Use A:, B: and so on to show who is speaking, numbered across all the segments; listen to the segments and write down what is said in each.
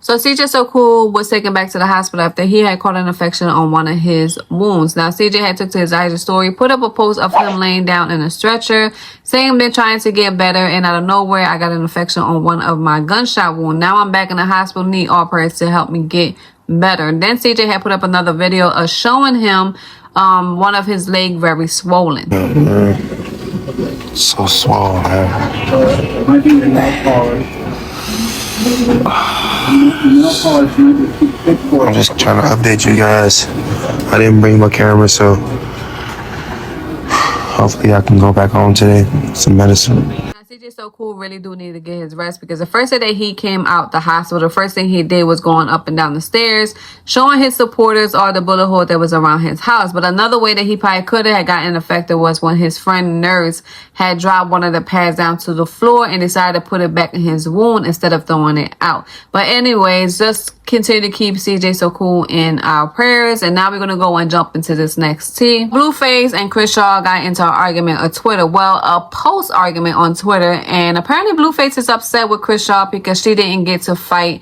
A: So CJ So Cool was taken back to the hospital after he had caught an infection on one of his wounds. Now CJ had took to his IG story, put up a post of him laying down in a stretcher, saying been trying to get better, and out of nowhere I got an infection on one of my gunshot wounds. Now I'm back in the hospital, need all prayers to help me get better. Then CJ had put up another video of showing him one of his leg very swollen.
B: So swollen, man. I'm just trying to update you guys. I didn't bring my camera, so hopefully I can go back home today. Some medicine.
A: CJ So Cool really do need to get his rest, because the first day that he came out the hospital, the first thing he did was going up and down the stairs, showing his supporters all the bullet hole that was around his house. But another way that he probably could have gotten affected was when his friend nurse had dropped one of the pads down to the floor and decided to put it back in his wound instead of throwing it out. But anyways, just continue to keep CJ So Cool in our prayers. And now we're going to go and jump into this next tea. Blueface and Chrisean got into an argument on Twitter. Well, a post argument on Twitter. And apparently Blueface is upset with Chrisean because she didn't get to fight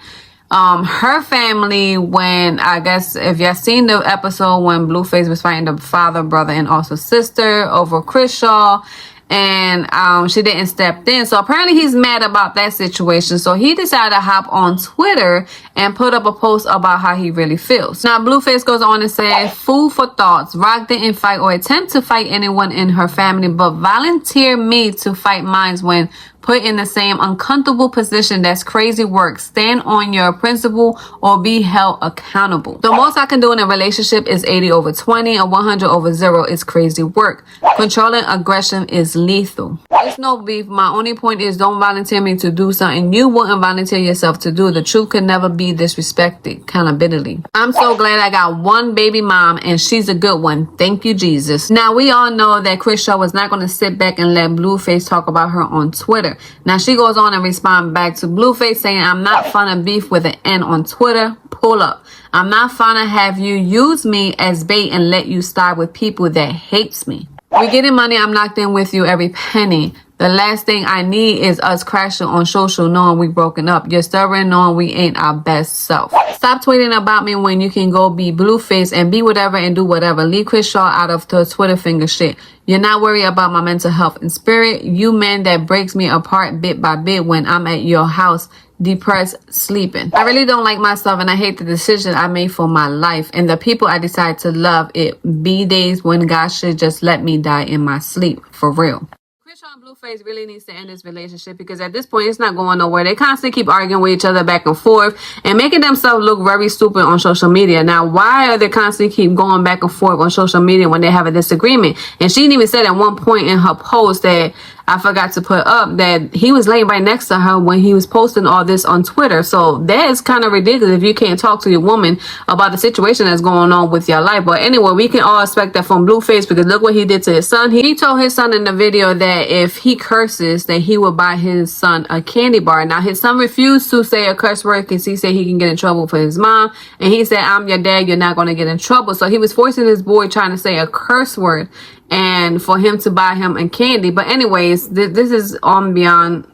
A: her family when, I guess, if y'all seen the episode when Blueface was fighting the father, brother, and also sister over Chrisean. And she didn't step in. So apparently he's mad about that situation. So he decided to hop on Twitter and put up a post about how he really feels. Now Blueface goes on and says, food for thoughts. Rock didn't fight or attempt to fight anyone in her family, but volunteer me to fight mine when put in the same uncomfortable position. That's crazy work. Stand on your principle or be held accountable. The most I can do in a relationship is 80/20, or 100/0 is crazy work. Controlling aggression is lethal. There's no beef. My only point is don't volunteer me to do something you wouldn't volunteer yourself to do. The truth can never be disrespected. Kind of bitterly. I'm so glad I got one baby mom and she's a good one. Thank you, Jesus. Now we all know that Chrisean was not going to sit back and let Blueface talk about her on Twitter. Now she goes on and respond back to Blueface saying, I'm not fun of beef with an N on Twitter. Pull up. I'm not fun to have you use me as bait and let you start with people that hates me. We getting money. I'm locked in with you every penny. The last thing I need is us crashing on social knowing we broken up. You're stubborn knowing we ain't our best self. Stop tweeting about me when you can go be Blueface and be whatever and do whatever. Leave Chrisean out of the Twitter finger shit. You're not worried about my mental health and spirit. You man that breaks me apart bit by bit when I'm at your house, depressed, sleeping. I really don't like myself and I hate the decision I made for my life and the people I decide to love. It be days when God should just let me die in my sleep. For real. Chrisean and Blueface really needs to end this relationship, because at this point it's not going nowhere. They constantly keep arguing with each other back and forth and making themselves look very stupid on social media. Now, why are they constantly keep going back and forth on social media when they have a disagreement? And she even said at one point in her post that I forgot to put up that he was laying right next to her when he was posting all this on Twitter. So that is kind of ridiculous if you can't talk to your woman about the situation that's going on with your life. But anyway, we can all expect that from Blueface, because look what he did to his son. He told his son in the video that if he curses, that he would buy his son a candy bar. Now, his son refused to say a curse word because he said he can get in trouble for his mom. And he said, I'm your dad, you're not going to get in trouble. So he was forcing his boy trying to say a curse word and for him to buy him a candy. But anyways, this is on beyond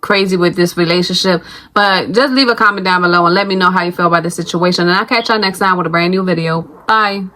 A: crazy with this relationship. But just leave a comment down below and let me know how you feel about this situation. And I'll catch y'all next time with a brand new video. Bye.